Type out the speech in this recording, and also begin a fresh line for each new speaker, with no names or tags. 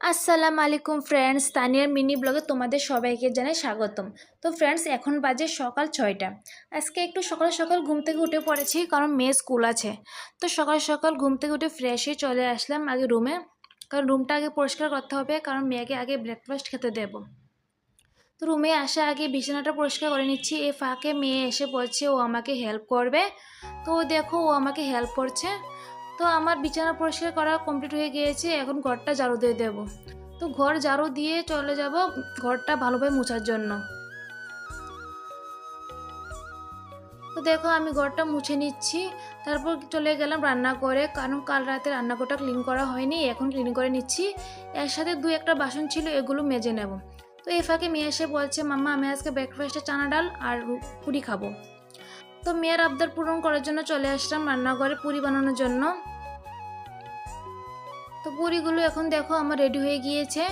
আসসালামু আলাইকুম ফ্রেন্ডস, তানিয়ার মিনি ব্লগে তোমাদের সবাইকে জানাই স্বাগতম। তো ফ্রেন্ডস, এখন বাজে সকাল 6টা। আজকে একটু সকাল সকাল ঘুম থেকে উঠে পড়েছি, কারণ মেয়ে স্কুল আছে। তো সকাল সকাল ঘুম থেকে উঠে ফ্রেশ হয়ে চলে আসলাম আগে রুমে, কারণ রুমটা আগে পরিষ্কার করতে হবে, কারণ মেয়েকে আগে ব্রেকফাস্ট খেতে দেবো। তো রুমে আসা আগে বিছানাটা পরিষ্কার করে নিচ্ছি। এই ফাঁকে মেয়ে এসে বলছে ও আমাকে হেল্প করবে। তো দেখো, ও আমাকে হেল্প করছে। তো আমার বিছানা পরিষ্কার করা কমপ্লিট হয়ে গিয়েছে, এখন ঘরটা ঝাড়ু দিয়ে দেবো। তো ঘর ঝাড়ু দিয়ে চলে যাব ঘরটা ভালোভাবে মোছার জন্য। তো দেখো, আমি ঘরটা মুছে নিচ্ছি। তারপর চলে গেলাম রান্না করে, কারণ কাল রাতে রান্নাঘরটা ক্লিন করা হয়নি, এখন ক্লিন করে নিচ্ছি। এর সাথে দুই একটা বাসন ছিল, এগুলো মেজে নেব। তো এই ফাঁকে মেয়ে এসে বলছে, মাম্মা আমি আজকে ব্রেকফাস্টে চানা ডাল আর পুরি খাবো। তো মেয়ের আবদার পূরণ করার জন্য চলে আসলাম রান্নাঘরে পুরি বানানোর জন্য। তো পুরিগুলো এখন দেখো আমার রেডি হয়ে গিয়েছে।